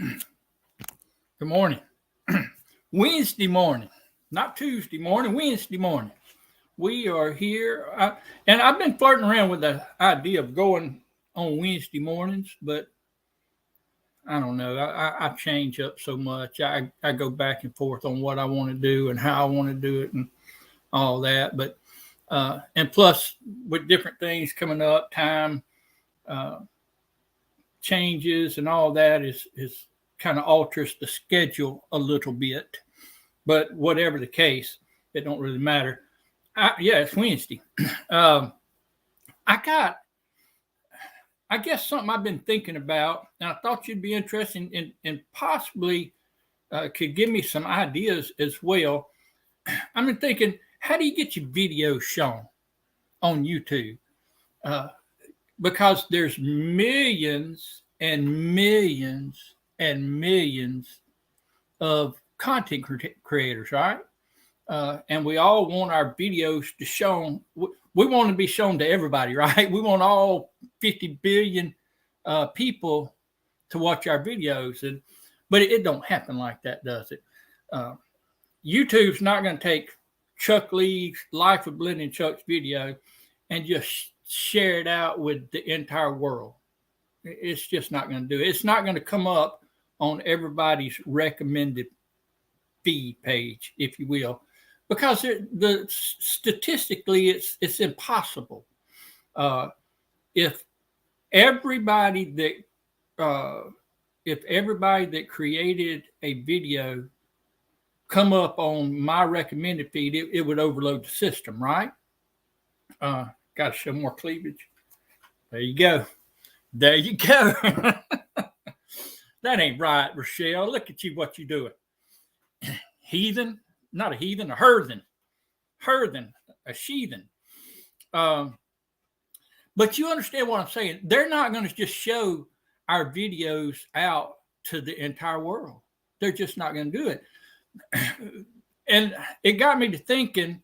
Good morning. Wednesday morning, not Tuesday morning, Wednesday morning. We are here. And I've been flirting around with the idea of going on Wednesday mornings, but I don't know. I change up so much. I go back and forth on what I want to do and how I want to do it and all that. But, and plus, with different things coming up, time uh, changes and all that is kind of alters the schedule a little bit. But whatever the case, it don't really matter. Yeah, it's Wednesday. Um, I got, I guess something I've been thinking about, and I thought you'd be interested in possibly could give me some ideas as well. I've been thinking, how do you get your videos shown on YouTube? Uh, because there's millions and millions and millions of content creators, right? And we all want our videos to shown. We want to be shown to everybody, right? We want all 50 billion people to watch our videos, and but it don't happen like that, does it? Uh, YouTube's not going to take Chuck Lee's Life of Blending Chuck's video and just share it out with the entire world. It's just not going to do it. It's not going to come up on everybody's recommended feed page, if you will, because statistically it's impossible. Uh, if everybody that if everybody that created a video come up on my recommended feed, it would overload the system, right? Got to show more cleavage. There you go. There you go. That ain't right, Rochelle. Look at you, what you doing. Heathen, not a heathen, a heathen, a sheathen. Um, but you understand what I'm saying? They're not going to just show our videos out to the entire world. They're just not going to do it. And it got me to thinking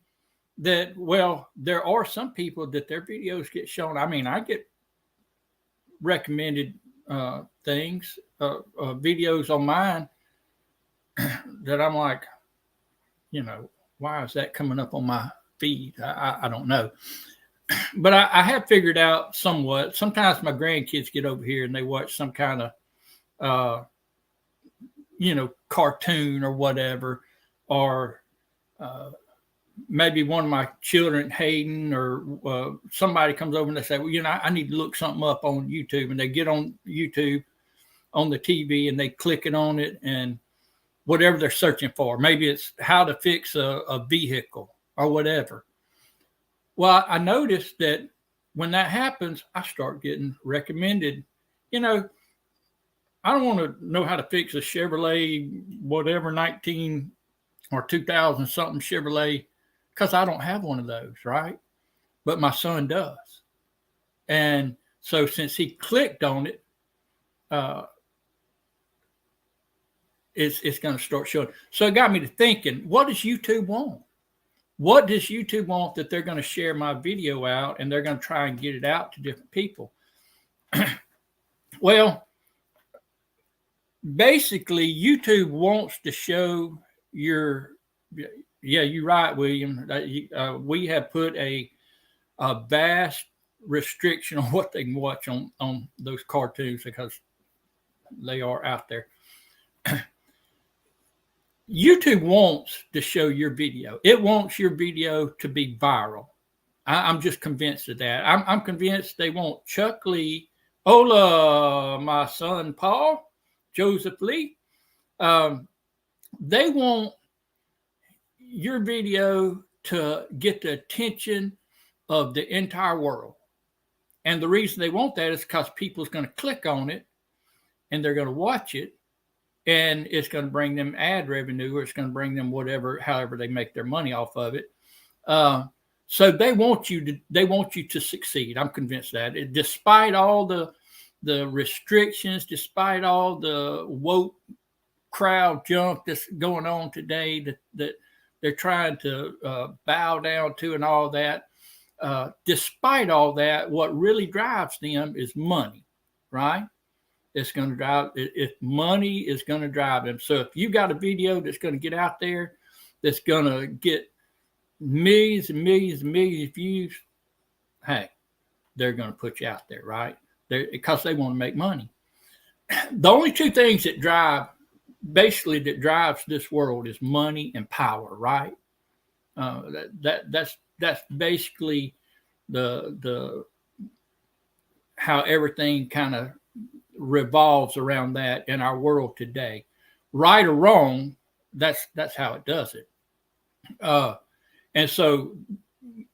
that, well, there are some people that their videos get shown. I mean, I get recommended things, videos on mine that I'm like, why is that coming up on my feed? I don't know. But I have figured out somewhat. Sometimes my grandkids get over here and they watch some kind of, cartoon or whatever, or maybe one of my children, Hayden, or somebody comes over and they say, well, I need to look something up on YouTube. And they get on YouTube on the TV and they click it on it and whatever they're searching for. Maybe it's how to fix a vehicle or whatever. Well, I noticed that when that happens, I start getting recommended. I don't want to know how to fix a Chevrolet, whatever, 19 or 2000 something Chevrolet, because I don't have one of those, right? But my son does. And so since he clicked on it, it's going to start showing. So it got me to thinking, what does YouTube want? What does YouTube want that they're going to share my video out and they're going to try and get it out to different people? Well, basically, YouTube wants to show your, yeah, you're right, William. We have put a vast restriction on what they can watch on those cartoons because they are out there. YouTube wants to show your video. It wants your video to be viral. I'm just convinced of that. I'm convinced they want Chuck Lee, Hola, my son Paul, Joseph Lee. They want your video to get the attention of the entire world. And the reason they want that is because people's going to click on it and they're going to watch it. And it's going to bring them ad revenue, or it's going to bring them whatever, however they make their money off of it. So they want you to succeed. I'm convinced that, despite all the restrictions, despite all the woke crowd junk that's going on today, that they're trying to bow down to, and all that. Despite all that, what really drives them is money, right? it's going to drive. If money is going to drive them. So if you got a video that's going to get out there, that's going to get millions and millions and millions of views, hey, they're going to put you out there, right? Because they want to make money. The only two things that drives this world is money and power, right? That's basically the how everything kind of revolves around that in our world today. Right or wrong, that's how it does it. And so,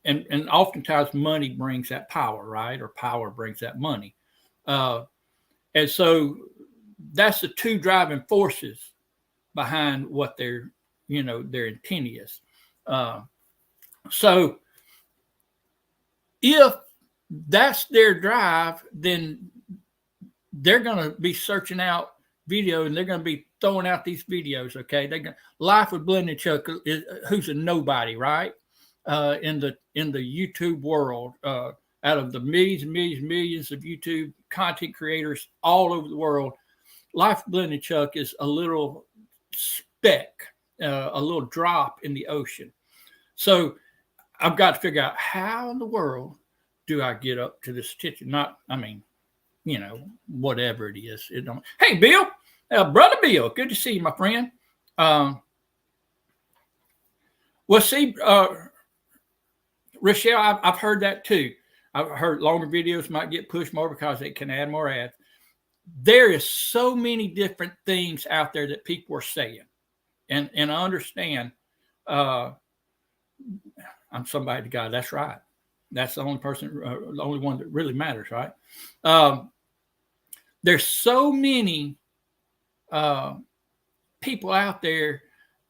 and oftentimes money brings that power, right? Or power brings that money. And so that's the two driving forces behind what their intent is. So if that's their drive, then they're going to be searching out video and they're going to be throwing out these videos. Okay. Life with Blended and Chuck, who's a nobody, right? In the YouTube world, out of the millions and millions and millions of YouTube content creators all over the world, Life with Blended and Chuck is a little speck, a little drop in the ocean. So I've got to figure out how in the world do I get up to this attention? Whatever it is. Hey, Bill, brother Bill, good to see you, my friend. Well, see, Rochelle, I've heard that too. I've heard longer videos might get pushed more because it can add more ads. There is so many different things out there that people are saying, and I understand. I'm somebody to God. That's right. That's the only person, the only one that really matters, right? There's so many people out there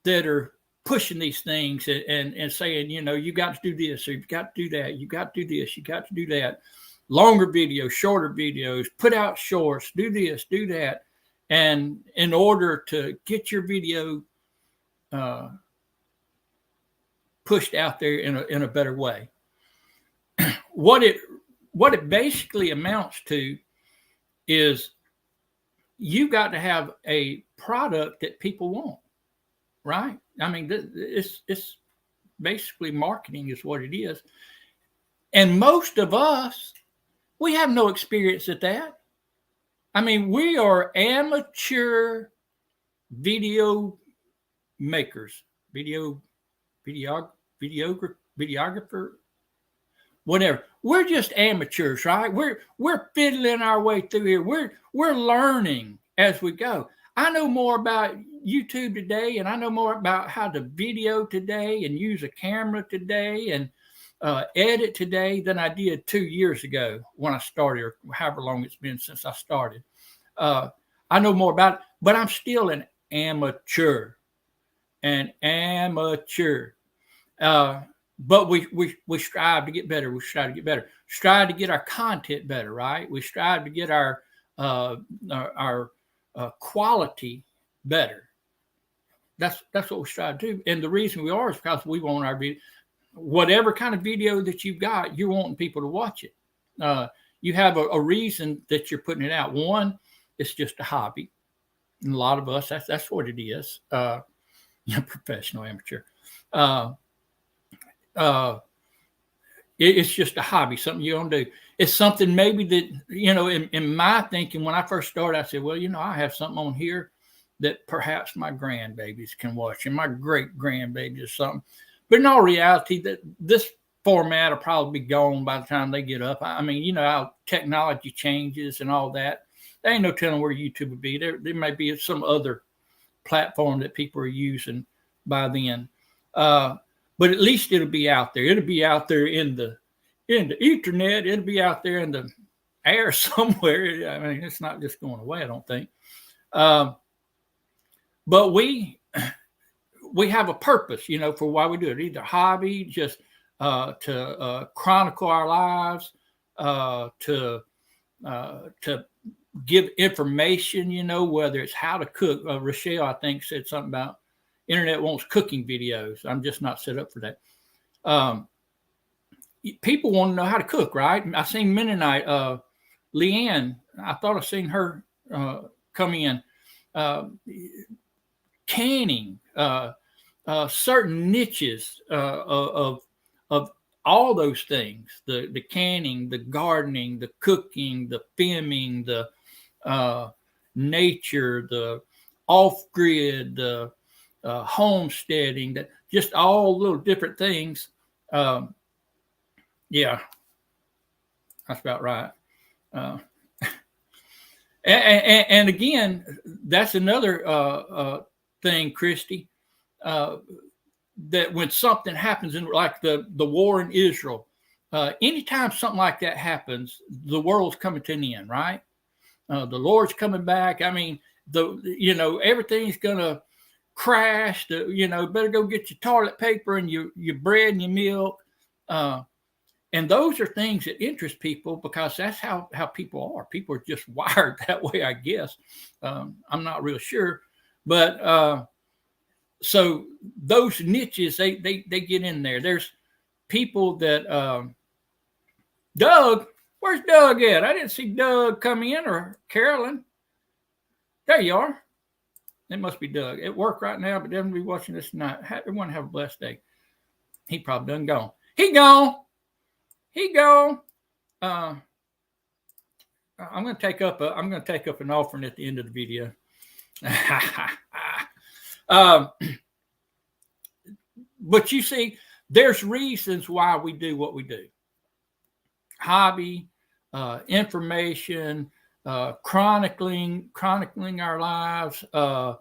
that are pushing these things and saying, you got to do this, or you've got to do that, you got to do this, you got to do that. Longer videos, shorter videos, put out shorts, do this, do that. And in order to get your video pushed out there in a better way. What it basically amounts to is you got to have a product that people want, right? I mean, it's basically marketing is what it is. And most of us, we have no experience at that. I mean, we are amateur video makers, videographer, whatever. We're just amateurs, right? We're fiddling our way through here. We're learning as we go. I know more about YouTube today, and I know more about how to video today and use a camera today and edit today than I did 2 years ago when I started, or however long it's been since I started. I know more about it, but I'm still an amateur. But we strive to get better. We strive to get better. Strive to get our content better, right? We strive to get our quality better. That's what we strive to do. And the reason we are is because we want our video, whatever kind of video that you've got, you're wanting people to watch it. You have a reason that you're putting it out. One, it's just a hobby. And a lot of us, that's what it is. Professional, amateur. It's just a hobby, something you're going to do. It's something maybe that, in my thinking, when I first started, I said, well, I have something on here that perhaps my grandbabies can watch and my great grandbabies or something. But in all reality, that this format will probably be gone by the time they get up. I mean, how technology changes and all that. There ain't no telling where YouTube would be. There may be some other platform that people are using by then. But at least it'll be out there. It'll be out there in the ethernet. It'll be out there in the air somewhere. I mean, it's not just going away, I don't think. But we have a purpose, for why we do it. Either hobby, just to chronicle our lives, to give information, whether it's how to cook. Rochelle, I think, said something about internet wants cooking videos. I'm just not set up for that. People want to know how to cook, right? I seen Mennonite, Leanne. I thought I seen her come in, canning, certain niches of all those things: the canning, the gardening, the cooking, the filming, the nature, the off grid, the homesteading, that just all little different things. Yeah, that's about right. And again, that's another thing, Christy, that when something happens in like the war in Israel, anytime something like that happens, the world's coming to an end, right? The Lord's coming back. I mean, everything's gonna crash. Better go get your toilet paper and your bread and your milk. And those are things that interest people because that's how people are. People are just wired that way, I guess. I'm not real sure, but so those niches they get in there. There's people that Doug, where's Doug at? I didn't see Doug come in, or Carolyn. There you are. It must be Doug at work right now, but doesn't be watching this tonight. Everyone have a blessed day. He probably done gone. He gone. I'm going to take up an offering at the end of the video. But you see, there's reasons why we do what we do. Hobby, information, chronicling our lives, to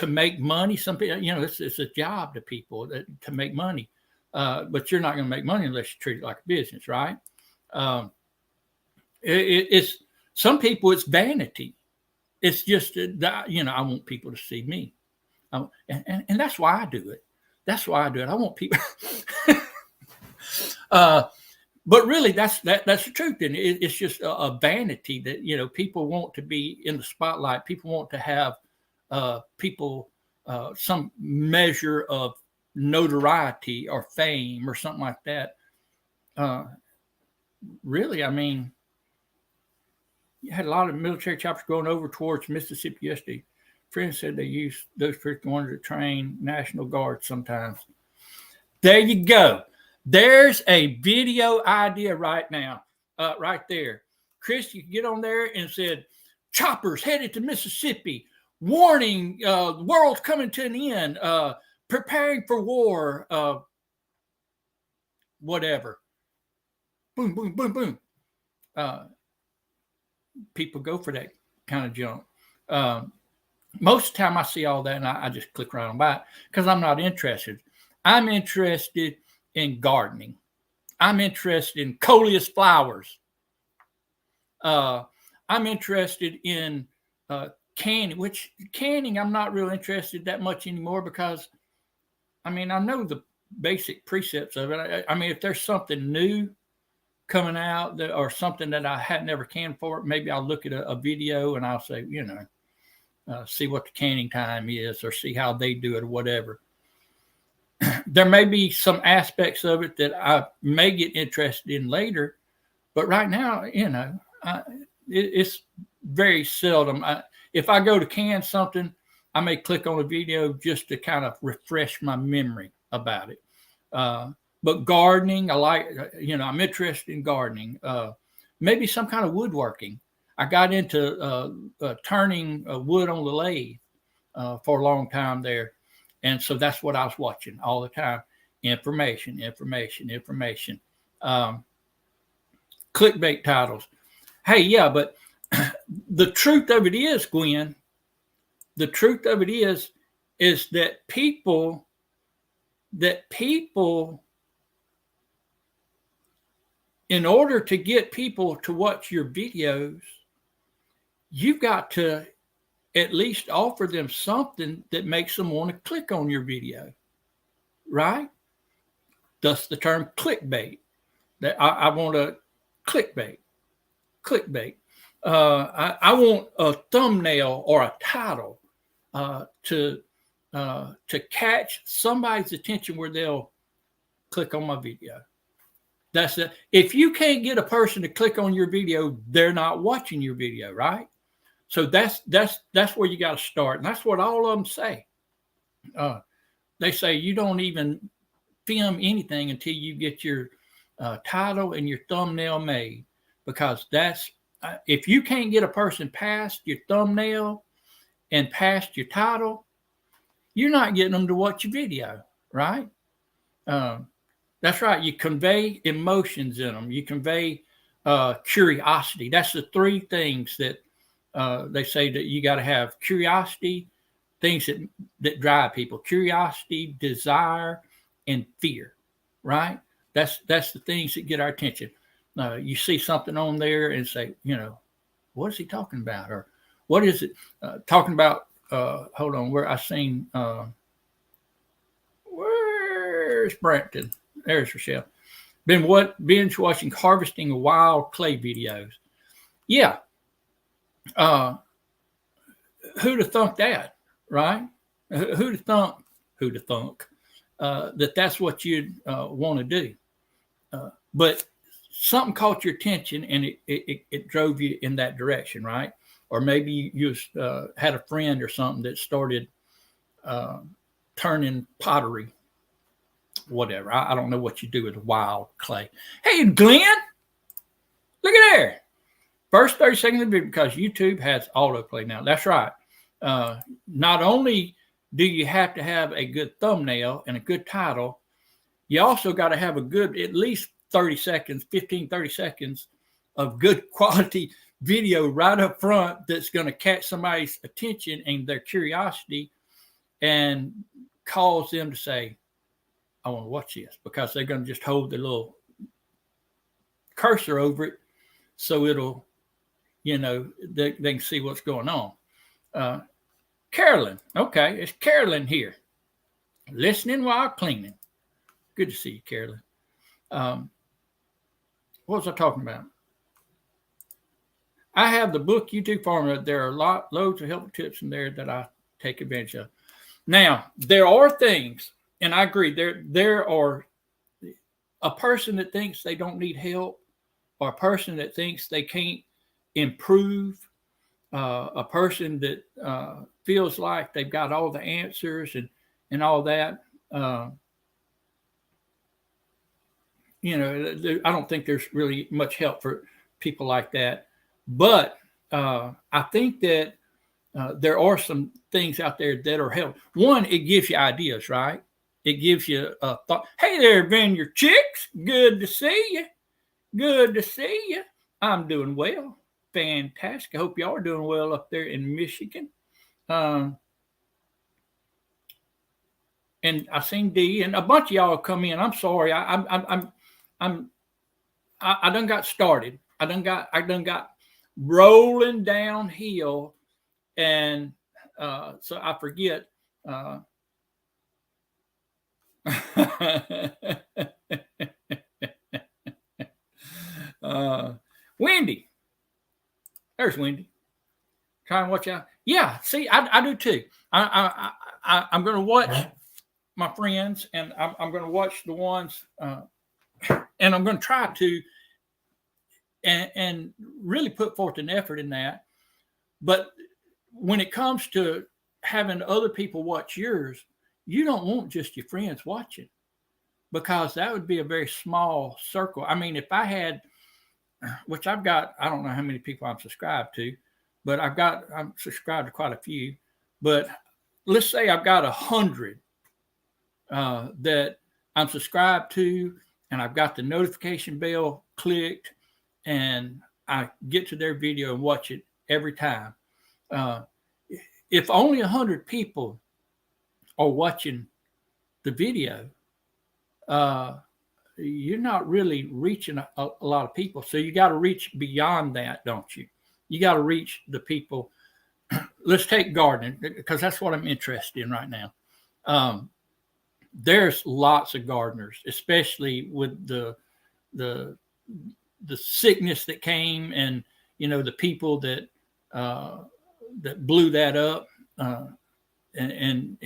make money. Some people, it's a job to people to make money. But you're not going to make money unless you treat it like a business, right? It's some people, it's vanity. It's just I want people to see me, and that's why I do it. I want people. But really, that's the truth. And it's just a vanity that people want to be in the spotlight. People want to have some measure of notoriety or fame or something like that. Really, I mean, you had a lot of military choppers going over towards Mississippi yesterday. Friends said they use those freaking ones to train National Guard sometimes. There you go. There's a video idea right now, right there. Chris, you can get on there and said, choppers headed to Mississippi. Warning, the world's coming to an end. Preparing for war, whatever. Boom, boom, boom, boom. People go for that kind of junk. Most of the time I see all that and I just click right on by it because I'm not interested. I'm interested in gardening. I'm interested in coleus flowers. I'm interested in canning, I'm not real interested that much anymore because I know the basic precepts of it. I mean, if there's something new coming out or something that I had never canned for, maybe I'll look at a video and I'll say, see what the canning time is or see how they do it or whatever. There may be some aspects of it that I may get interested in later, but right now, it's very seldom. If I go to can something, I may click on a video just to kind of refresh my memory about it. But gardening, I'm interested in gardening. Maybe some kind of woodworking. I got into turning wood on the lathe for a long time there. And so that's what I was watching all the time. Information. Clickbait titles. Hey, yeah, but the truth of it is, Gwen, is that people in order to get people to watch your videos, you've got to at least offer them something that makes them want to click on your video, right? Thus the term clickbait. That I want a clickbait. I want a thumbnail or a title to catch somebody's attention where they'll click on my video. That's it. If you can't get a person to click on your video, they're not watching your video, right? So that's where you got to start, and that's what all of them say. They say you don't even film anything until you get your title and your thumbnail made, because that's if you can't get a person past your thumbnail and past your title, you're not getting them to watch your video, right? That's right. You convey emotions in them. You convey curiosity. That's the three things that they say that you got to have: curiosity, things that drive people, curiosity, desire, and fear, right? That's the things that get our attention. You see something on there and say, what is he talking about? Or what is it talking about? Hold on, where I seen, where's Brampton? There's Rochelle. Binge watching harvesting wild clay videos. Yeah. Who'd have thunk that, right? Who'd have thunk that that's what you'd want to do. But something caught your attention and it drove you in that direction, right? Or maybe you had a friend or something that started turning pottery, whatever. I don't know what you do with wild clay. Hey, Glenn, look at there. First 30 seconds of the video, because YouTube has autoplay now. That's right. Not only do you have to have a good thumbnail and a good title, you also got to have a good, at least 30 seconds of good quality video right up front that's going to catch somebody's attention and their curiosity and cause them to say, I want to watch this, because they're going to just hold their little cursor over it so it'll, they can see what's going on. Carolyn. Okay, it's Carolyn here. Listening while cleaning. Good to see you, Carolyn. What was I talking about? I have the book YouTube Formula. There are loads of helpful tips in there that I take advantage of. Now, there are things, and I agree, there are a person that thinks they don't need help, or a person that thinks they can't improve, a person that feels like they've got all the answers and all that. I don't think there's really much help for people like that. But I think that there are some things out there that are helpful. One, it gives you ideas, right? It gives you a thought. Hey there, Vineyard Chicks. Good to see you. Good to see you. I'm doing well. Fantastic. I hope y'all are doing well up there in Michigan. And I seen D, and a bunch of y'all come in. I'm sorry. I done got started. I done got rolling downhill, and so I forget. Wendy. There's Wendy. Try and watch out. Yeah, see, I do too. I'm going to watch my friends, and I'm going to watch the ones, and I'm going to try to and really put forth an effort in that. But when it comes to having other people watch yours, you don't want just your friends watching, because that would be a very small circle. I mean, if I had, which I've got, I don't know how many people I'm subscribed to, but I'm subscribed to quite a few. But let's say I've got 100 that I'm subscribed to, and I've got the notification bell clicked, and I get to their video and watch it every time. If only 100 people are watching the video, you're not really reaching a lot of people. So you got to reach beyond that, don't you? You got to reach the people. Let's take gardening, because that's what I'm interested in right now. There's lots of gardeners, especially with the sickness that came, and the people that blew that up, and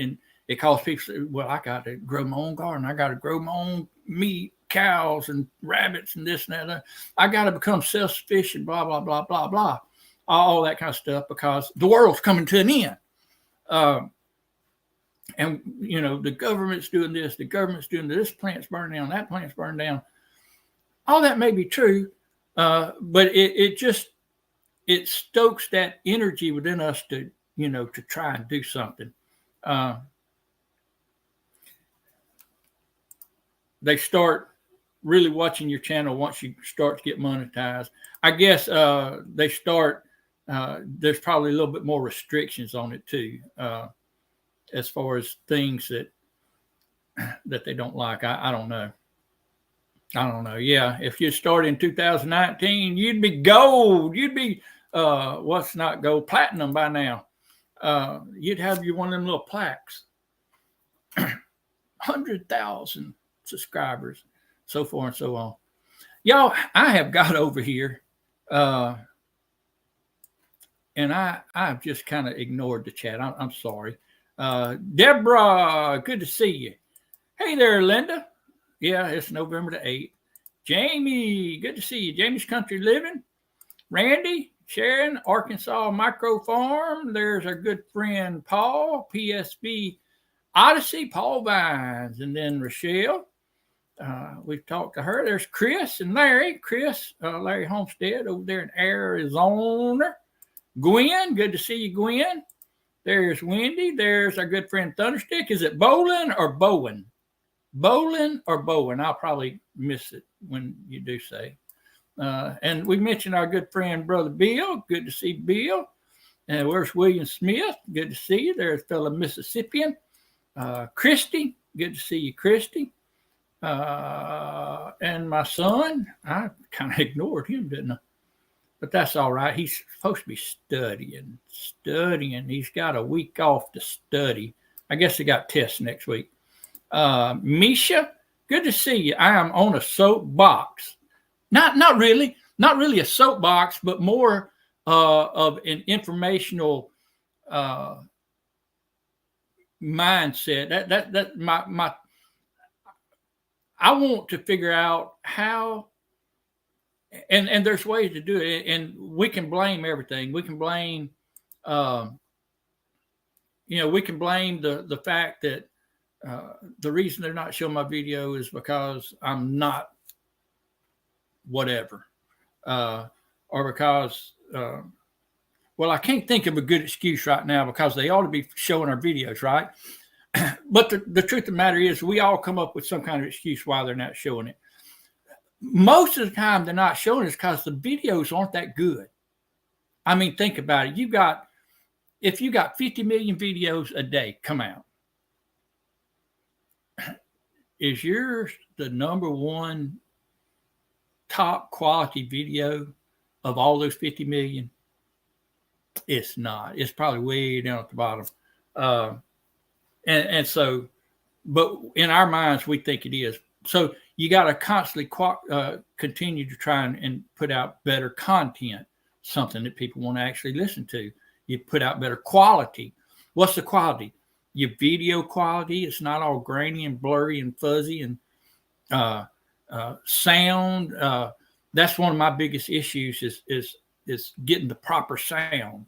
it caused people to say, well, I got to grow my own garden. I got to grow my own meat, cows and rabbits and this and that. I got to become self-sufficient, blah, blah, blah, blah, blah. all that kind of stuff, because the world's coming to an end. And, the government's doing this, the government's doing this plant's burning down, that plant's burning down. All that may be true, but it stokes that energy within us to try and do something. They start really watching your channel once you start to get monetized. I guess they start, there's probably a little bit more restrictions on it too, as far as things that they don't like. I don't know. Yeah, if you start in 2019, you'd be gold. You'd be what's not gold? Platinum by now. You'd have one of them little plaques. 100,000 subscribers, so forth and so on. Y'all, I have got over here, and I've just kind of ignored the chat. I'm sorry. Deborah, good to see you. Hey there, Linda. Yeah, it's November the 8th. Jamie, good to see you. Jamie's Country Living. Randy, Sharon, Arkansas Micro Farm. There's our good friend Paul, PSB Odyssey, Paul Vines, and then Rochelle. We've talked to her. There's Chris and Larry. Larry Homestead over there in Arizona. Gwen, good to see you, Gwen. There's Wendy. There's our good friend Thunderstick. Is it Bolin or Bowen? Bolin or Bowen? I'll probably miss it when you do say. And we mentioned our good friend, Brother Bill. Good to see Bill. And where's William Smith? Good to see you. There's fellow Mississippian. Christy. Good to see you, Christy. And my son, I kind of ignored him, didn't I? But that's all right. He's supposed to be studying. He's got a week off to study. I guess he got tests next week. Misha, good to see you. I am on a soapbox. Not really a soapbox, but more of an informational mindset. That my I want to figure out how, and there's ways to do it, and we can blame everything. We can blame, we can blame the fact that the reason they're not showing my video is because I'm not whatever, or because, well, I can't think of a good excuse right now because they ought to be showing our videos, right? But the truth of the matter is we all come up with some kind of excuse why they're not showing it. Most of the time they're not showing it because the videos aren't that good. I mean, think about it. If you got 50 million videos a day come out, is yours the number one top quality video of all those 50 million? It's not. It's probably way down at the bottom. And so, but in our minds, we think it is. So you got to constantly continue to try and put out better content, something that people want to actually listen to. You put out better quality. What's the quality? Your video quality. It's not all grainy and blurry and fuzzy and sound. That's one of my biggest issues is getting the proper sound.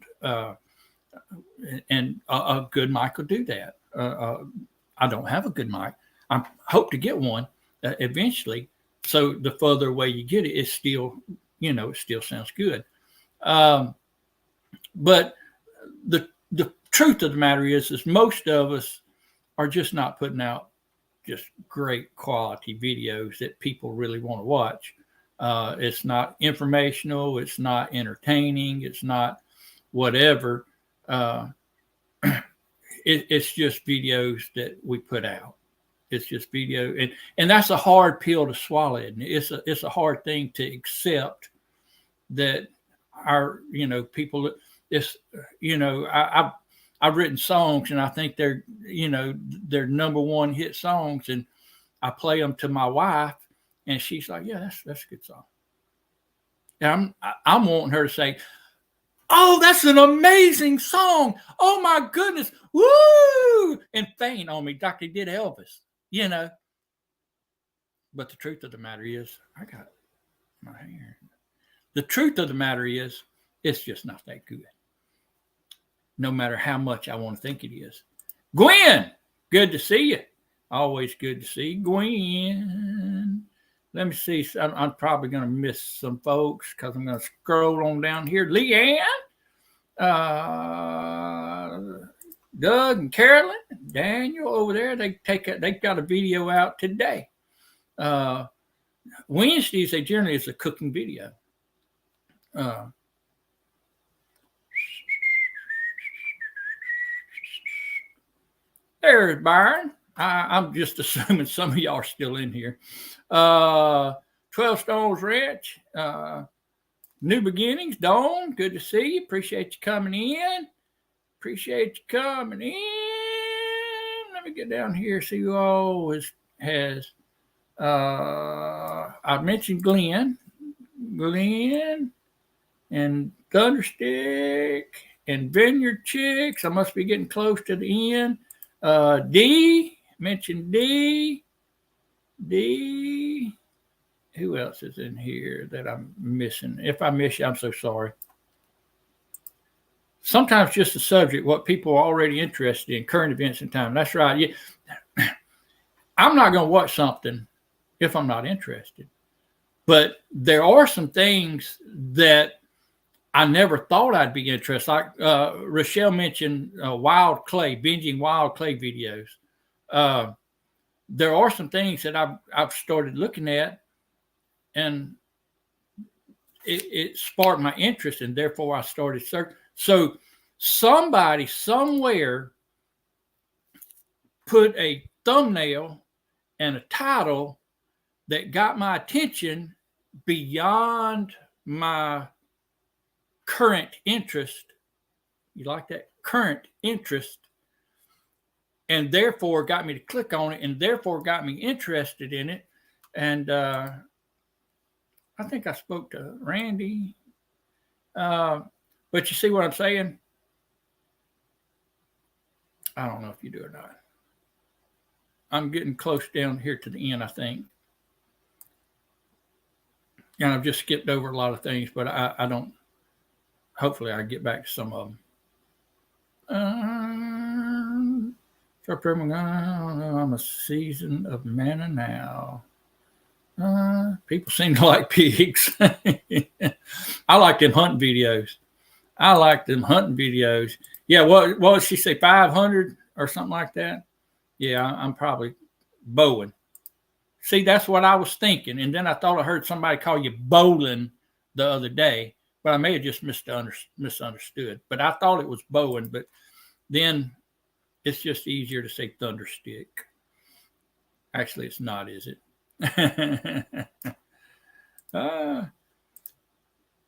And a good mic will do that. I don't have a good mic. I hope to get one eventually. So the further away you get it, it's still, it still sounds good. But the truth of the matter is most of us are just not putting out just great quality videos that people really want to watch. It's not informational. It's not entertaining. It's not whatever. It's just videos that we put out. It's just video, and that's a hard pill to swallow. It's a hard thing to accept that our people. It's I've written songs, and I think they're number one hit songs, and I play them to my wife, and she's like, "Yeah, that's a good song." And I'm wanting her to say, "Oh, that's an amazing song! Oh my goodness, woo!" and faint on me like they did Elvis, But the truth of the matter is, I got my hair. The truth of the matter is It's just not that good, no matter how much I want to think it is. Gwen, good to see you. Always good to see Gwen. Let me see. I'm probably going to miss some folks because I'm going to scroll on down here. Leanne, Doug and Carolyn, Daniel over there. They got a video out today. Wednesdays they generally is a cooking video. There's Byron. I'm just assuming some of y'all are still in here. 12 Stones Ranch, New Beginnings. Dawn, good to see you. Appreciate you coming in. Let me get down here, see who all has. I mentioned Glenn, and Thunderstick, and Vineyard Chicks. I must be getting close to the end. D, mentioned D. Who else is in here that I'm missing? If I miss you, I'm so sorry. Sometimes just the subject, what people are already interested in, current events and time. That's right. Yeah. I'm not going to watch something if I'm not interested. But there are some things that I never thought I'd be interested. Like Rochelle mentioned wild clay, binging wild clay videos. There are some things that I've started looking at, and it sparked my interest, and therefore I started searching. So somebody somewhere put a thumbnail and a title that got my attention beyond my current interest. You like that? Current interest. And therefore got me to click on it, and therefore got me interested in it. And I think I spoke to Randy. But you see what I'm saying? I don't know if you do or not. I'm getting close down here to the end, I think. And I've just skipped over a lot of things, but I don't. Hopefully I get back to some of them. I'm a season of manna now. People seem to like pigs. I like them hunting videos. Yeah, what did she say? 500 or something like that? Yeah, I'm probably bowing. See, that's what I was thinking. And then I thought I heard somebody call you bowling the other day, but I may have just misunderstood. But I thought it was bowing, but then it's just easier to say thunderstick. Actually, it's not, is it?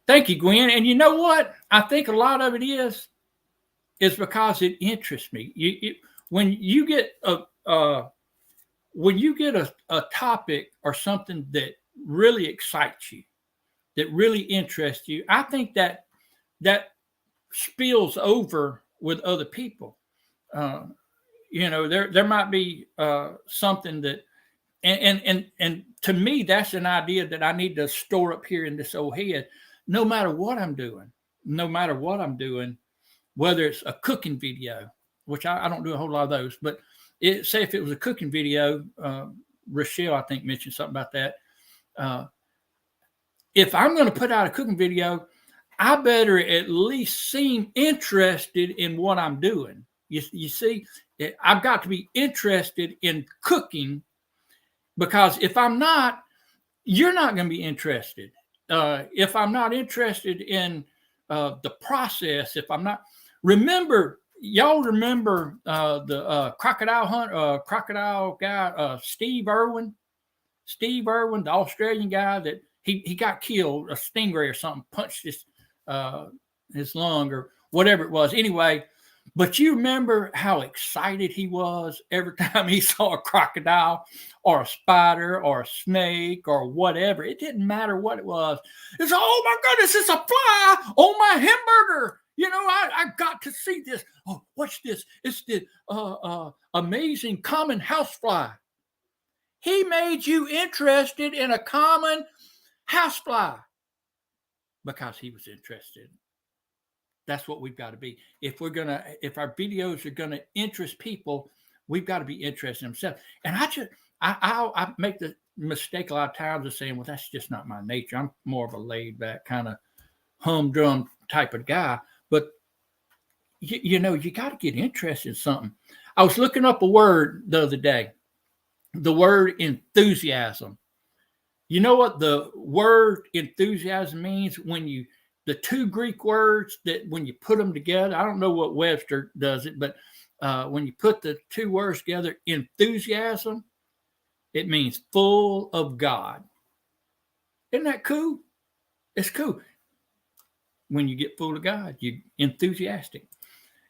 Thank you, Gwen. And you know what? I think a lot of it is because it interests me. When you get a topic or something that really excites you, that really interests you, I think that spills over with other people. There might be something that, and to me, that's an idea that I need to store up here in this old head. No matter what I'm doing, whether it's a cooking video, which I don't do a whole lot of those, but say if it was a cooking video, Rochelle, I think, mentioned something about that. If I'm going to put out a cooking video, I better at least seem interested in what I'm doing. You see, I've got to be interested in cooking, because if I'm not, you're not going to be interested. If I'm not interested in the process, if I'm not, y'all remember the crocodile guy, Steve Irwin, the Australian guy that he got killed, a stingray or something punched his lung or whatever it was. Anyway, but you remember how excited he was every time he saw a crocodile or a spider or a snake or whatever. It didn't matter what it was. It's, oh my goodness, it's a fly on my hamburger. I got to see this. Oh, what's this? It's the amazing common housefly. He made you interested in a common housefly because he was interested That's what we've got to be. If our videos are gonna interest people, we've got to be interested in themselves. And I make the mistake a lot of times of saying, well, that's just not my nature. I'm more of a laid back kind of humdrum type of guy. But you got to get interested in something. I was looking up a word the other day, the word enthusiasm. You know what the word enthusiasm means? The two Greek words that when you put them together, I don't know what Webster does it, but when you put the two words together, enthusiasm, it means full of God. Isn't that cool? It's cool. When you get full of God, you're enthusiastic.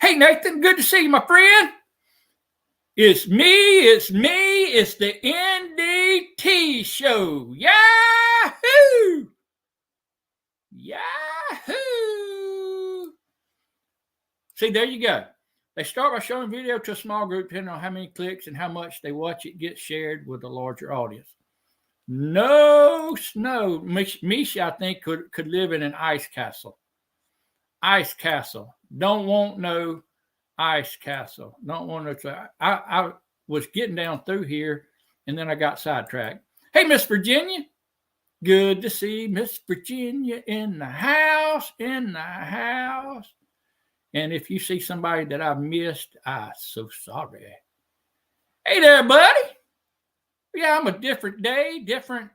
Hey, Nathan, good to see you, my friend. It's me, it's the NDT show. Yahoo! Yahoo! See, there you go. They start by showing video to a small group, depending on how many clicks and how much they watch it get shared with a larger audience. No snow. Misha, I think, could live in an ice castle. Ice castle. Don't want no ice castle. Don't want no. I was getting down through here, and then I got sidetracked. Hey, Miss Virginia. Good to see Miss Virginia in the house. In the house. And if you see somebody that I've missed, I'm so sorry. Hey there, buddy. Yeah, I'm a different day, different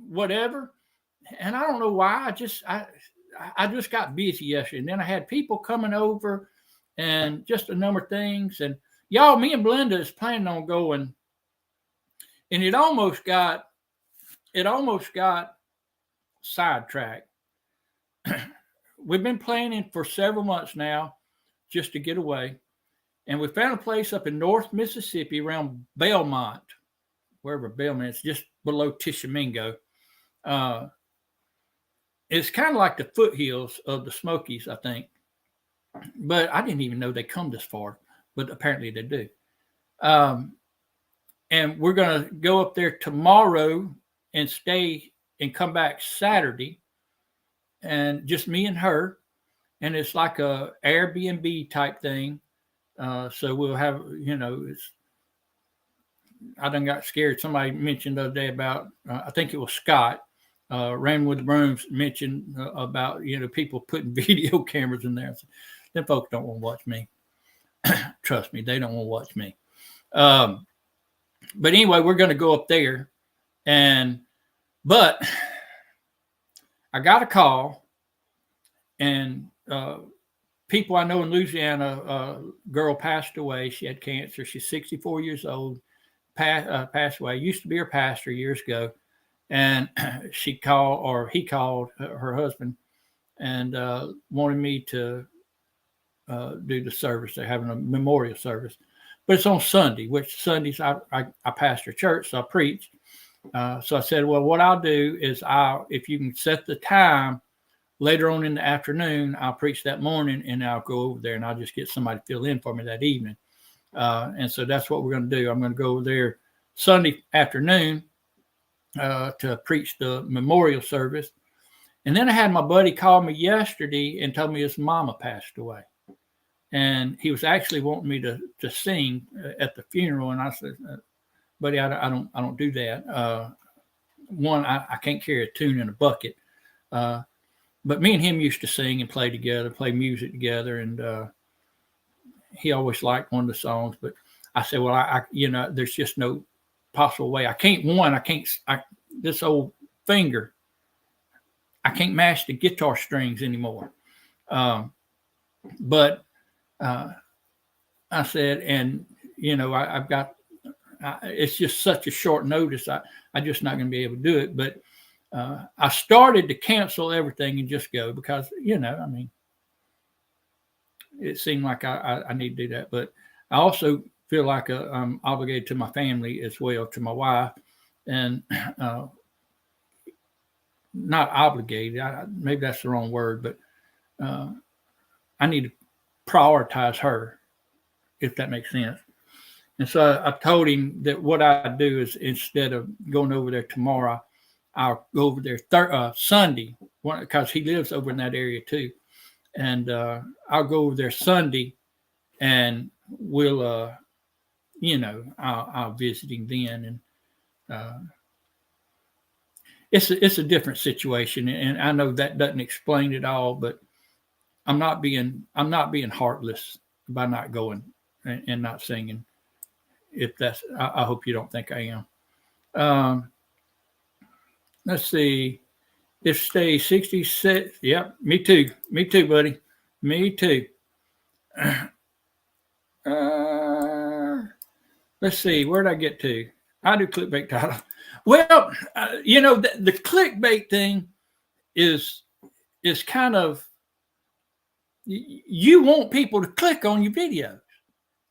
whatever. And I don't know why. I just got busy yesterday. And then I had people coming over and just a number of things. And y'all, me and Belinda is planning on going. And it almost got sidetracked. We've been planning for several months now just to get away. And we found a place up in North Mississippi around Belmont, wherever Belmont is, just below Tishomingo. It's kind of like the foothills of the Smokies, I think. But I didn't even know they come this far, but apparently they do. And we're going to go up there tomorrow and stay and come back Saturday. And just me and her. And it's like a Airbnb type thing. So we'll have, I done got scared. Somebody mentioned the other day about, I think it was Scott, Ran with the Brooms, mentioned about, people putting video cameras in there. So, them folks don't want to watch me. Trust me, they don't want to watch me. But anyway, we're going to go up there. But I got a call, and people I know in Louisiana, a girl passed away. She had cancer. She's 64 years old, passed away. Used to be her pastor years ago. And he called her husband and wanted me to do the service. They're having a memorial service. But it's on Sunday, which Sundays I pastor church, so I preach. So I said, well, what I'll do is if you can set the time later on in the afternoon, I'll preach that morning and I'll go over there and I'll just get somebody to fill in for me that evening. And so that's what we're going to do. I'm going to go over there Sunday afternoon to preach the memorial service. And then I had my buddy call me yesterday and told me his mama passed away. And he was actually wanting me to sing at the funeral. And I said, buddy, I don't do that. One, I can't carry a tune in a bucket. But me and him used to sing and play together, play music together. And he always liked one of the songs. But I said, well, there's just no possible way. This old finger, I can't mash the guitar strings anymore. But I said, and, I've got, it's just such a short notice. I'm just not going to be able to do it. But I started to cancel everything and just go because, it seemed like I need to do that. But I also feel like I'm obligated to my family as well, to my wife, and not obligated. Maybe that's the wrong word, but I need to prioritize her, if that makes sense. And so I told him that what I do is instead of going over there tomorrow, I'll go over there Sunday because he lives over in that area too. and I'll go over there Sunday, and we'll, I'll visit him then, and it's a different situation, and I know that doesn't explain it all, but I'm not being heartless by not going and not singing. If that's, I hope you don't think I am. Let's see. If stay 66, yep, me too, buddy, me too. Let's see, where'd I get to? I do clickbait title. Well, the clickbait thing is kind of, you want people to click on your videos.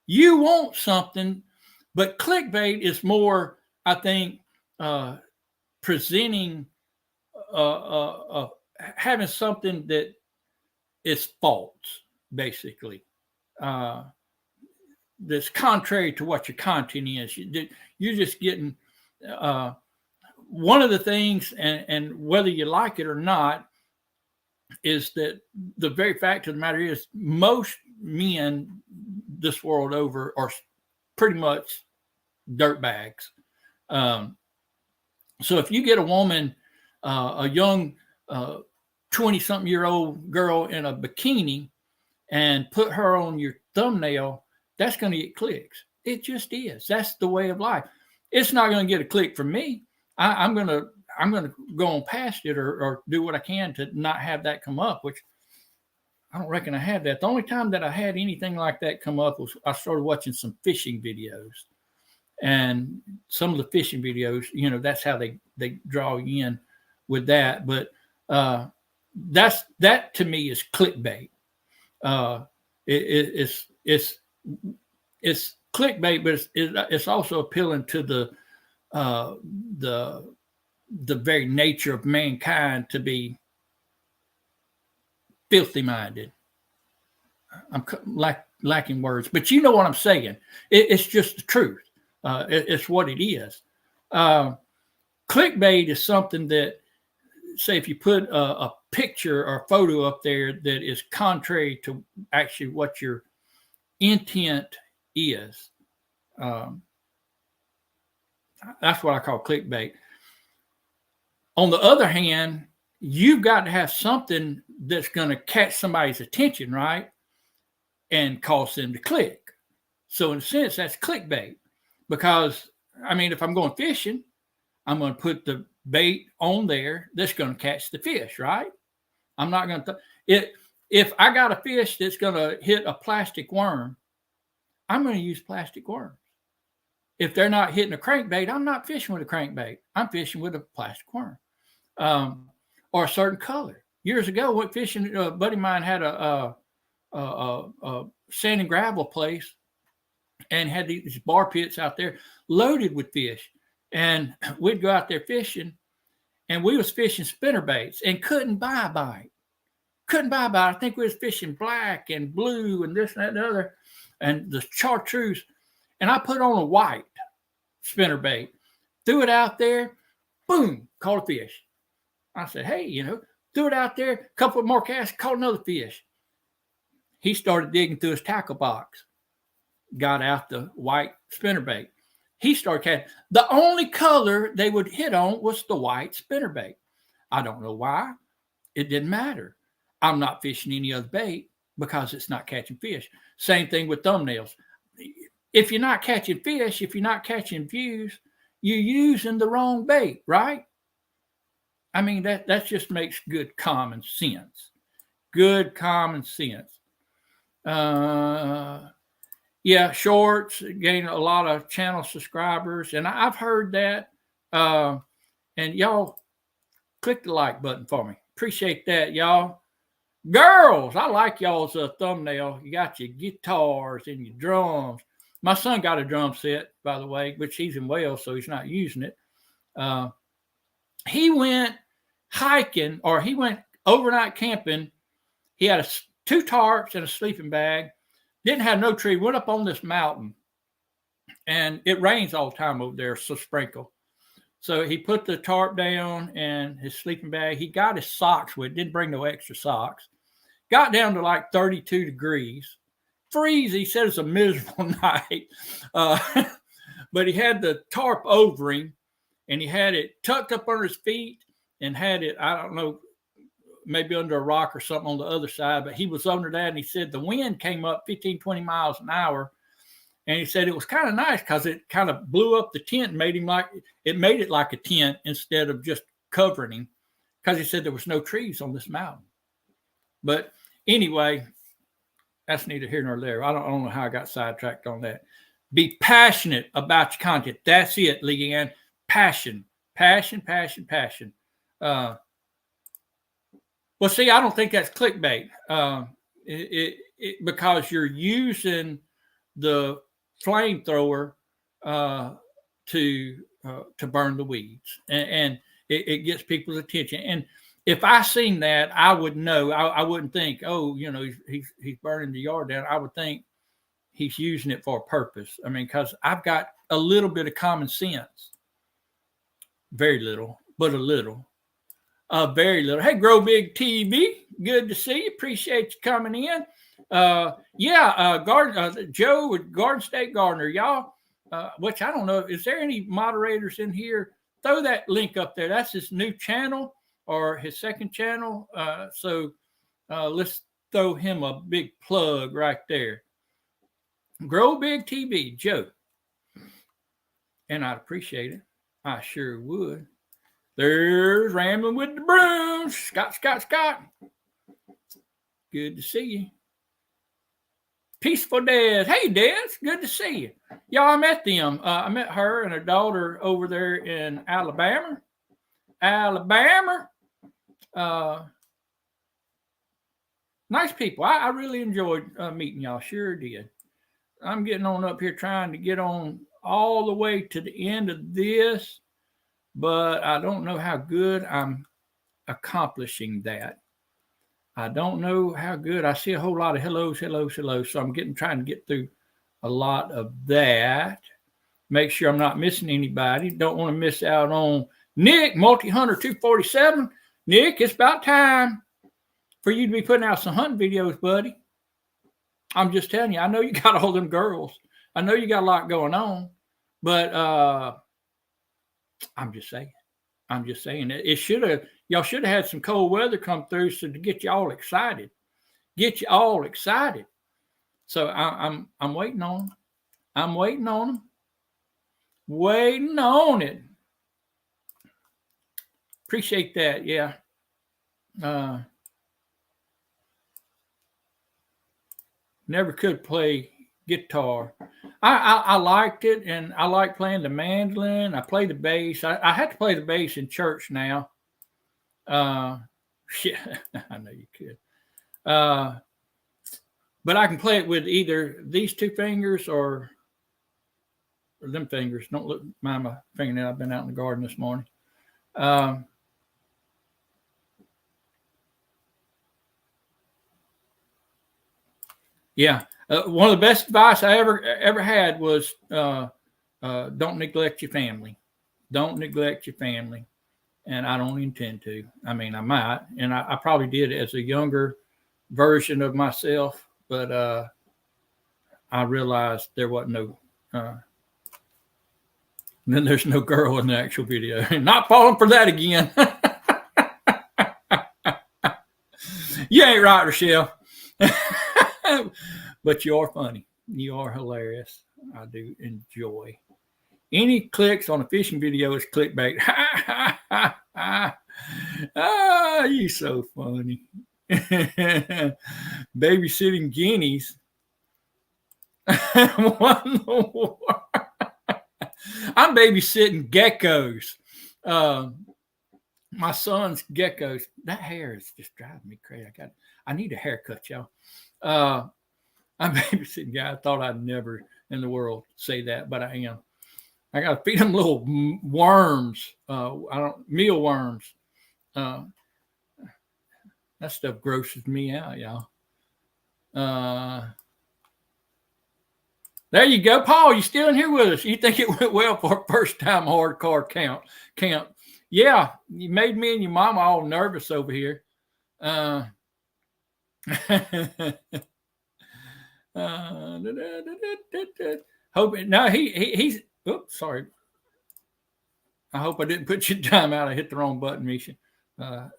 You want something, but clickbait is more, I think, presenting, having something that is false, basically. That's contrary to what your content is. You're just getting one of the things, and whether you like it or not, is that the very fact of the matter is most men this world over are pretty much dirtbags. So if you get a woman, a young 20-something-year-old girl in a bikini and put her on your thumbnail, that's going to get clicks. It just is. That's the way of life. It's not going to get a click from me. I'm going to go on past it or do what I can to not have that come up, which I don't reckon I have that. The only time that I had anything like that come up was I started watching some fishing videos. And some of the fishing videos, that's how they draw you in with that. But that to me is clickbait. It's clickbait, but it's also appealing to the very nature of mankind to be filthy minded. I'm lacking words, but you know what I'm saying. It's just the truth. It's what it is. Clickbait is something that, say, if you put a picture or a photo up there that is contrary to actually what your intent is, that's what I call clickbait. On the other hand, you've got to have something that's going to catch somebody's attention, right? And cause them to click. So in a sense, that's clickbait. Because, if I'm going fishing, I'm going to put the bait on there that's going to catch the fish, right? I'm not going to, if I got a fish that's going to hit a plastic worm, I'm going to use plastic worms. If they're not hitting a crankbait, I'm not fishing with a crankbait. I'm fishing with a plastic worm. Or a certain color. Years ago, went fishing. A buddy of mine had a sand and gravel place, and had these bar pits out there loaded with fish. And we'd go out there fishing, and we was fishing spinner baits and couldn't buy a bite. I think we was fishing black and blue and this and that and the other, and the chartreuse. And I put on a white spinner bait, threw it out there, boom, caught a fish. I said, hey, threw it out there, a couple of more casts, caught another fish. He started digging through his tackle box, got out the white spinnerbait. He started catching. The only color they would hit on was the white spinnerbait. I don't know why. It didn't matter. I'm not fishing any other bait because it's not catching fish. Same thing with thumbnails. If you're not catching fish, if you're not catching views, you're using the wrong bait, right? That just makes good common sense. Good common sense. Yeah, shorts gain a lot of channel subscribers, and I've heard that. And y'all click the like button for me. Appreciate that, y'all. Girls, I like y'all's thumbnail. You got your guitars and your drums. My son got a drum set, by the way, which he's in Wales, so he's not using it. He went hiking, or he went overnight camping. He had 2 tarps and a sleeping bag. Didn't have no tree. Went up on this mountain, and it rains all the time over there, so sprinkle. So he put the tarp down and his sleeping bag. He got his socks with. Didn't bring no extra socks. got down to like 32 degrees. Freeze. He said it's a miserable night. But he had the tarp over him, and he had it tucked up under his feet and had it, I don't know, maybe under a rock or something on the other side. But he was under that, and he said the wind came up 15, 20 miles an hour. And he said it was kind of nice because it kind of blew up the tent and made it like a tent instead of just covering him, because he said there was no trees on this mountain. But anyway, that's neither here nor there. I don't know how I got sidetracked on that. Be passionate about your content. That's it, Leanne. Passion. Well, see, I don't think that's clickbait. Because you're using the flamethrower to burn the weeds, and it gets people's attention. And if I seen that, I would know. I wouldn't think, oh, he's burning the yard down. I would think he's using it for a purpose. I mean, because I've got a little bit of common sense. Very little, but a little. Very little. Hey, Grow Big TV. Good to see you. Appreciate you coming in. Joe with Garden State Gardener, y'all, which I don't know. Is there any moderators in here? Throw that link up there. That's his new channel or his second channel. So let's throw him a big plug right there. Grow Big TV, Joe. And I'd appreciate it. I sure would. There's Rambling with the Brooms. Scott. Good to see you. Peaceful Des. Hey, Des. Good to see you. Y'all, I met them. I met her and her daughter over there in Alabama. Nice people. I really enjoyed meeting y'all. Sure did. I'm getting on up here trying to get on all the way to the end of this, but I don't know how good I'm accomplishing that. I don't know how good. I see a whole lot of hellos. So I'm trying to get through a lot of that. Make sure I'm not missing anybody. Don't want to miss out on Nick, Multi-Hunter 247. Nick, it's about time for you to be putting out some hunting videos, buddy. I'm just telling you, I know you got all them girls. I know you got a lot going on, but I'm just saying. Y'all should have had some cold weather come through so to get you all excited. So I'm waiting on them. Waiting on it. Appreciate that. Yeah. Never could play guitar. I liked it, and I like playing the mandolin. I play the bass. I had to play the bass in church now. Yeah, I know you could. But I can play it with either these two fingers or them fingers. Don't mind my fingernail. I've been out in the garden this morning. Yeah. One of the best advice I ever had was don't neglect your family. Don't neglect your family. And I don't intend to. I mean, I might. And I probably did as a younger version of myself. But I realized there wasn't no... then there's no girl in the actual video. Not falling for that again. You ain't right, Rochelle. But you are funny. You are hilarious. I do enjoy. Any clicks on a fishing video is clickbait. You so funny. Babysitting guineas. I'm babysitting geckos. My son's geckos. That hair is just driving me crazy. I need a haircut, y'all. I'm babysitting guy. I thought I'd never in the world say that, but I am. I got to feed them little worms. Mealworms. That stuff grosses me out, y'all. There you go, Paul. You still in here with us? You think it went well for a first-time hardcore camp? Yeah, you made me and your mama all nervous over here. Hope no, he's. Oops, sorry. I hope I didn't put your time out. I hit the wrong button, Misha.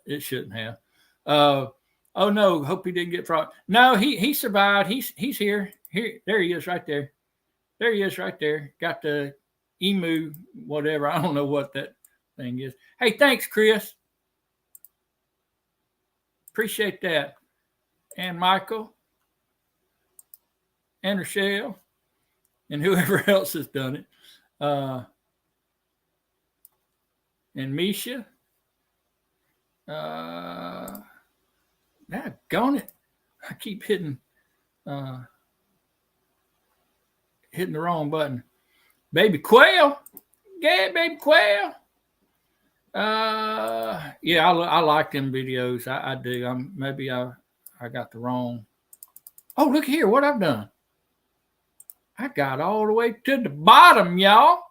It shouldn't have. Oh no, hope he didn't get frog. No, he survived. He's here. Here, there he is, right there. There he is, right there. Got the emu, whatever. I don't know what that thing is. Hey, thanks, Chris. Appreciate that. And Michael, and Rochelle, and whoever else has done it. And Misha. Gone it. I keep hitting the wrong button. Baby Quail. Yeah, Baby Quail. Yeah, I like them videos. I do. Maybe I got the wrong. Oh, look here, what I've done. I got all the way to the bottom, y'all.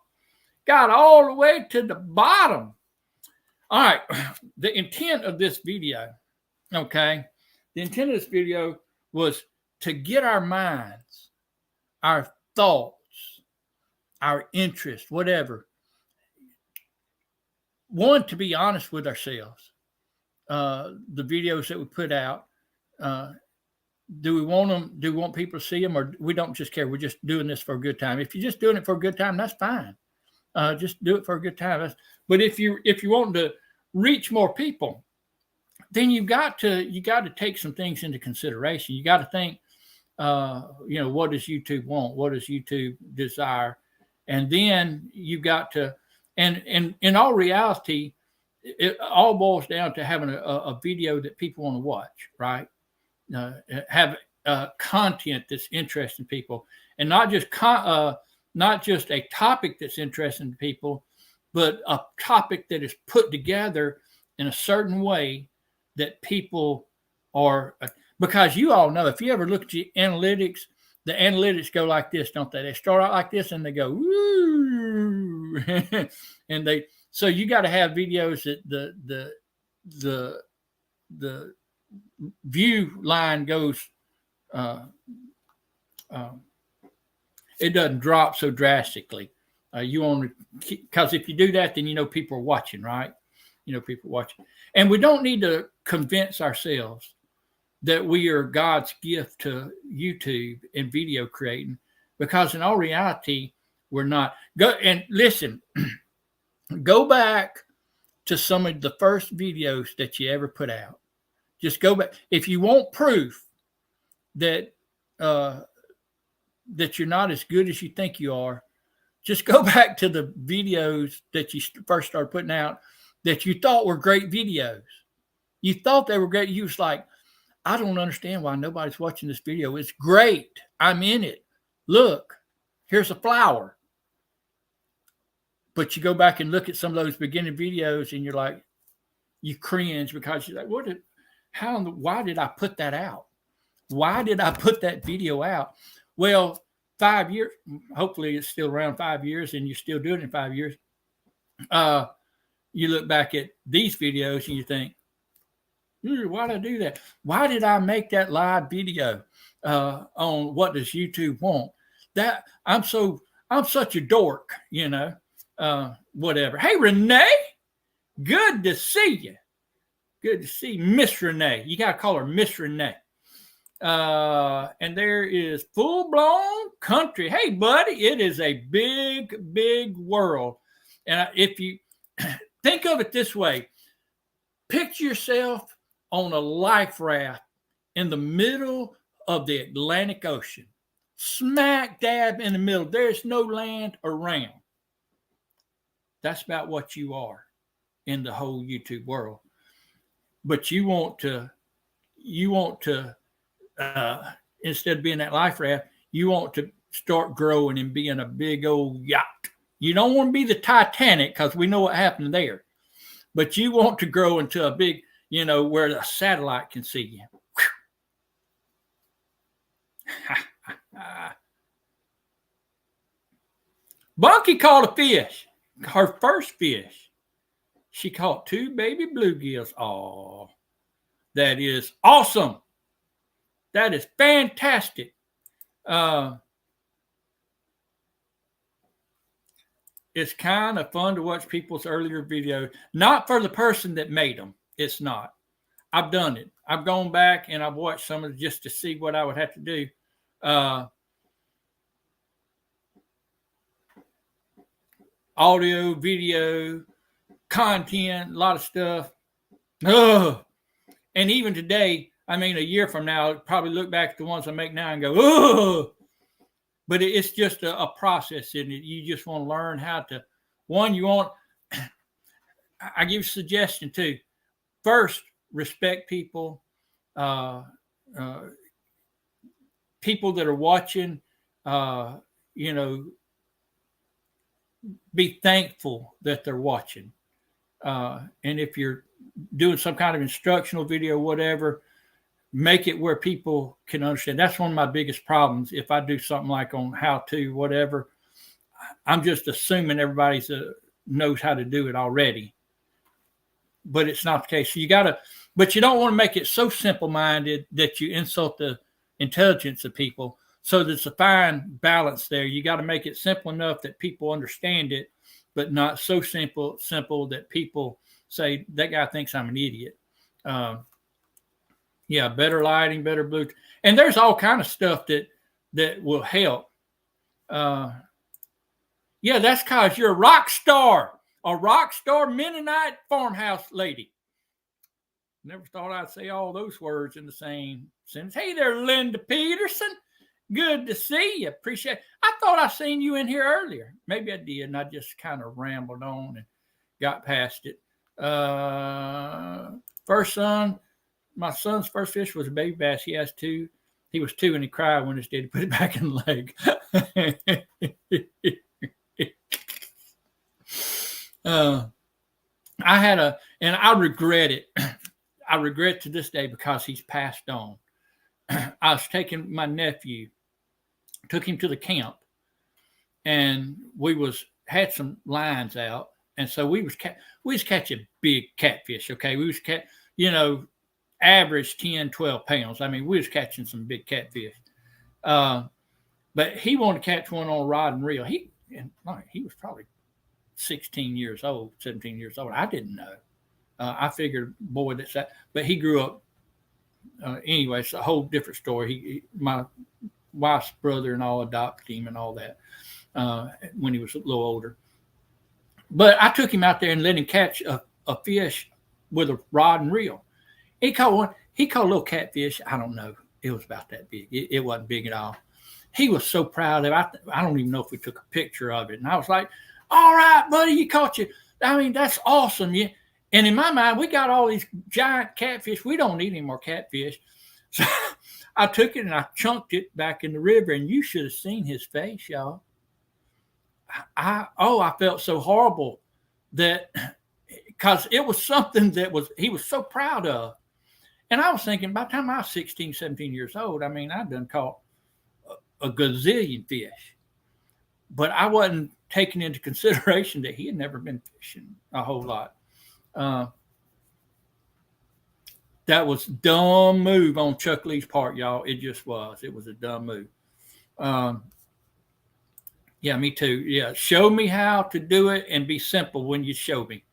Got all the way to the bottom. All right. The intent of this video, okay? The intent of this video was to get our minds, our thoughts, our interests, whatever. One, to be honest with ourselves. The videos that we put out, do we want them? Do we want people to see them, or we don't just care? We're just doing this for a good time. If you're just doing it for a good time, that's fine. Just do it for a good time. But if you want to reach more people, then you got to take some things into consideration. You got to think, what does YouTube want? What does YouTube desire? And then you got to, and in all reality, it all boils down to having a video that people want to watch, right? Have content that's interesting to people, and not just a topic that's interesting to people, but a topic that is put together in a certain way that people are, because you all know, if you ever look at the analytics go like this, don't they? They start out like this and they go, woo, and so you got to have videos that the view line goes, it doesn't drop so drastically. You want to, because if you do that, then people are watching, right? People watching, and we don't need to convince ourselves that we are God's gift to YouTube and video creating, because in all reality, we're not. Go and listen. Go back to some of the first videos that you ever put out. Just go back. If you want proof that that you're not as good as you think you are, just go back to the videos that you first started putting out that you thought were great videos. You thought they were great. You was like, I don't understand why nobody's watching this video. It's great. I'm in it. Look, here's a flower. But you go back and look at some of those beginning videos and you're like, you cringe because you're like, why did I put that out? Why did I put that video out? Well, 5 years, hopefully it's still around 5 years and you're still doing it in 5 years. You look back at these videos and you think, why did I do that? Why did I make that live video on what does YouTube want? That I'm such a dork, whatever. Hey, Renee, good to see you. Good to see Miss Renee. You got to call her Miss Renee. And there is Full Blown Country. Hey, buddy, it is a big, big world. And if you think of it this way, picture yourself on a life raft in the middle of the Atlantic Ocean, smack dab in the middle. There's no land around. That's about what you are in the whole YouTube world. But you want to instead of being that life raft, you want to start growing and being a big old yacht. You don't want to be the Titanic because we know what happened there. But you want to grow into a big, where the satellite can see you. Bunky caught a fish, her first fish. She caught 2 baby bluegills. Oh, that is awesome. That is fantastic. It's kind of fun to watch people's earlier videos. Not for the person that made them. It's not. I've done it. I've gone back and I've watched some of it just to see what I would have to do. Audio, video, content, a lot of stuff. Ugh. And even today, I mean, a year from now, I'll probably look back at the ones I make now and go, oh, but it's just a process, isn't it? You just want to learn how to, I give a suggestion too. First, respect people, people that are watching, be thankful that they're watching. And if you're doing some kind of instructional video, whatever, make it where people can understand. That's one of my biggest problems. If I do something like on how to, whatever, I'm just assuming everybody knows how to do it already. But it's not the case. So but you don't want to make it so simple-minded that you insult the intelligence of people. So there's a fine balance there. You got to make it simple enough that people understand it, but not so simple that people say, that guy thinks I'm an idiot. Better lighting, better Bluetooth. And there's all kind of stuff that will help. That's because you're a rock star Mennonite farmhouse lady. Never thought I'd say all those words in the same sentence. Hey there, Linda Peterson. Good to see you. Appreciate it. I thought I seen you in here earlier. Maybe I did, and I just kind of rambled on and got past it. My son's first fish was a baby bass. He has two. He was 2 and he cried when his daddy put it back in the lake. And I regret it. I regret to this day because he's passed on. I was taking my nephew, took him to the camp, and we had some lines out, and so we was catching big catfish. Okay, we was average 10, 12 pounds. I mean, we was catching some big catfish. But he wanted to catch one on a rod and reel. He was probably 16 years old, 17 years old. I didn't know. I figured, boy, that's that. But he grew up. Anyway, it's a whole different story. My wife's brother-in-law adopted him and all that when he was a little older. But I took him out there and let him catch a fish with a rod and reel. He caught one. He caught a little catfish. I don't know. It was about that big. It wasn't big at all. He was so proud of it. I don't even know if we took a picture of it. And I was like, all right, buddy, you caught you. I mean, that's awesome. Yeah. And in my mind, we got all these giant catfish. We don't need any more catfish. So I took it and I chunked it back in the river. And you should have seen his face, y'all. I felt so horrible that because it was something he was so proud of. And I was thinking by the time I was 16, 17 years old, I mean, I'd done caught a gazillion fish. But I wasn't taking into consideration that he had never been fishing a whole lot. That was a dumb move on Chuck Lee's part, y'all. It just was. It was a dumb move. Yeah, me too. Yeah, show me how to do it and be simple when you show me.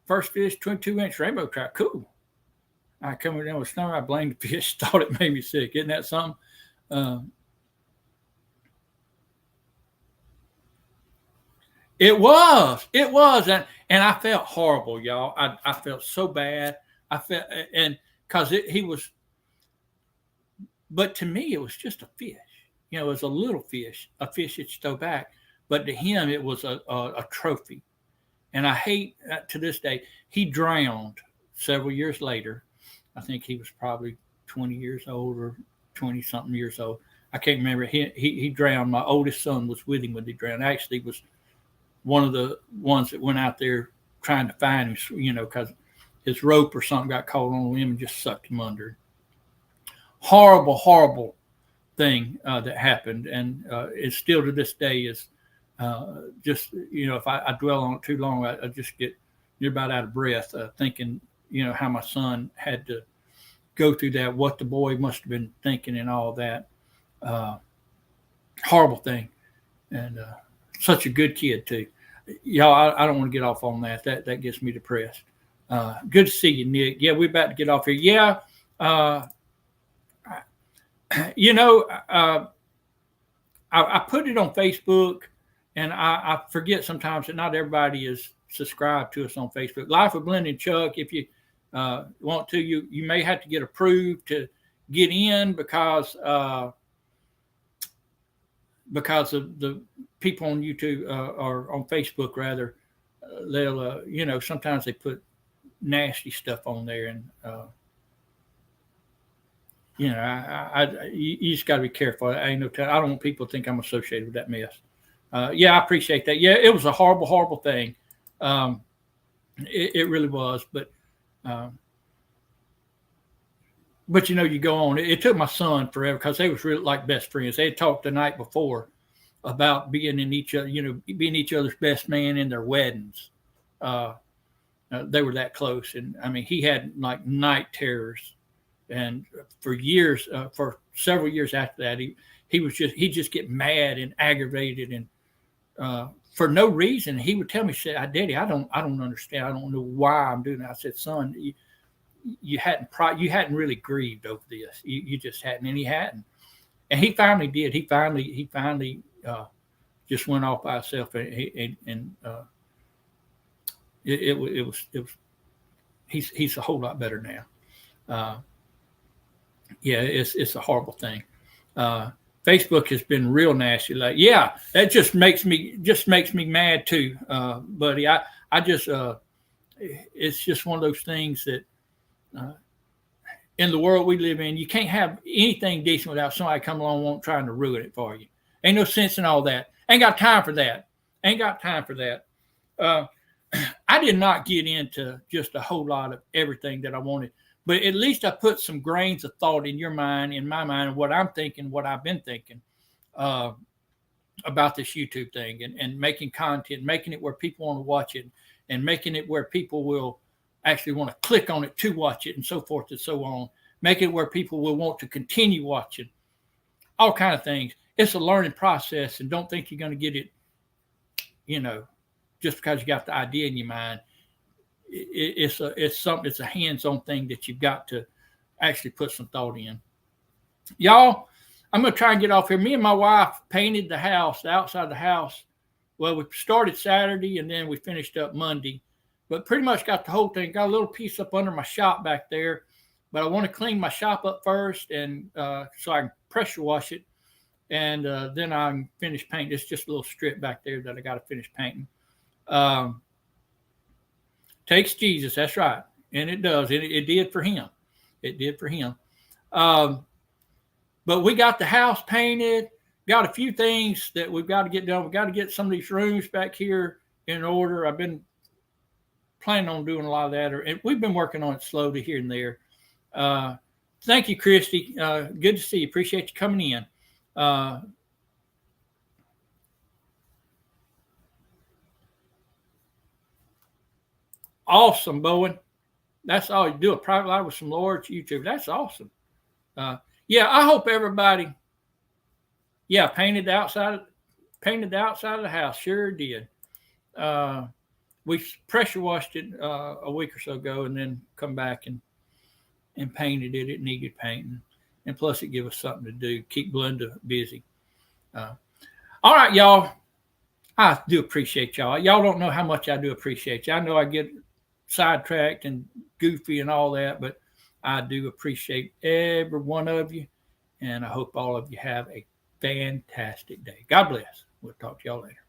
First fish, 22-inch rainbow trout. Cool. I come down with snow. I blamed the fish. Thought it made me sick. Isn't that something? It was, and I felt horrible, y'all. I felt so bad. I felt, and because he was, but to me, it was just a fish. It was a little fish, a fish that you throw back. But to him, it was a trophy. And I hate, to this day, he drowned several years later. I think he was probably 20 years old or 20-something years old. I can't remember. He drowned. My oldest son was with him when he drowned. Actually, was one of the ones that went out there trying to find him, because his rope or something got caught on a limb and just sucked him under. Horrible, horrible thing that happened. And it still to this day is just, if I dwell on it too long, I just get, you're about out of breath thinking, how my son had to go through that, what the boy must have been thinking and all that. Horrible thing. And such a good kid, too. Y'all, I don't want to get off on that. That gets me depressed. Good to see you, Nick. Yeah, we're about to get off here. Yeah. I put it on Facebook, and I forget sometimes that not everybody is subscribed to us on Facebook. Life with Blending Chuck, if you want to, you may have to get approved to get in because of the people on YouTube or on Facebook rather. They'll sometimes they put nasty stuff on there, and you just got to be careful. I don't want people to think I'm associated with that mess. I appreciate that. Yeah, it was a horrible, horrible thing. It really was. But you go on. It took my son forever because they was really like best friends. They had talked the night before about being in each other, being each other's best man in their weddings. They were that close, and I mean, he had like night terrors. And for years, for several years after that, he just get mad and aggravated, and for no reason. He would tell me, "Say, Daddy, I don't understand. I don't know why I'm doing that." I said, "Son, you hadn't really grieved over this. You just hadn't," and he hadn't. And he finally did. He finally just went off by himself, and it was. He's a whole lot better now. It's a horrible thing. Facebook has been real nasty. Like, that just makes me mad too, buddy. I just it's just one of those things that in the world we live in, you can't have anything decent without somebody coming along trying to ruin it for you. Ain't no sense in all that. Ain't got time for that. I did not get into just a whole lot of everything that I wanted. But at least I put some grains of thought in your mind, in my mind, of what I'm thinking, what I've been thinking about this YouTube thing, and making content, making it where people want to watch it, and making it where people will actually want to click on it to watch it, and so forth and so on. Make it where people will want to continue watching. All kind of things. It's a learning process, and don't think you're going to get it, just because you got the idea in your mind. It's a hands-on thing that you've got to actually put some thought in. Y'all, I'm going to try and get off here. Me and my wife painted the outside of the house. Well, we started Saturday and then we finished up Monday, but pretty much got the whole thing. Got a little piece up under my shop back there, but I want to clean my shop up first, and so I can pressure wash it, and then I can finish painting. It's just a little strip back there that I got to finish painting. Takes Jesus, that's right. And it does. It did for him. It did for him. But we got the house painted, got a few things that we've got to get done. We've got to get some of these rooms back here in order. I've been planning on doing a lot of that, and we've been working on it slowly here and there. Thank you, Christy. Good to see you. Appreciate you coming in. Awesome, Bowen. That's all you do, a private live with some Lord's YouTube. That's awesome. I hope everybody, painted the outside of the house. Sure did. We pressure washed it a week or so ago, and then come back and painted it. It needed painting, and plus it gave us something to do, keep Glenda busy. All right, y'all. I do appreciate y'all. Y'all don't know how much I do appreciate you. I know I get sidetracked and goofy and all that, but I do appreciate every one of you, and I hope all of you have a fantastic day. God bless. We'll talk to y'all later.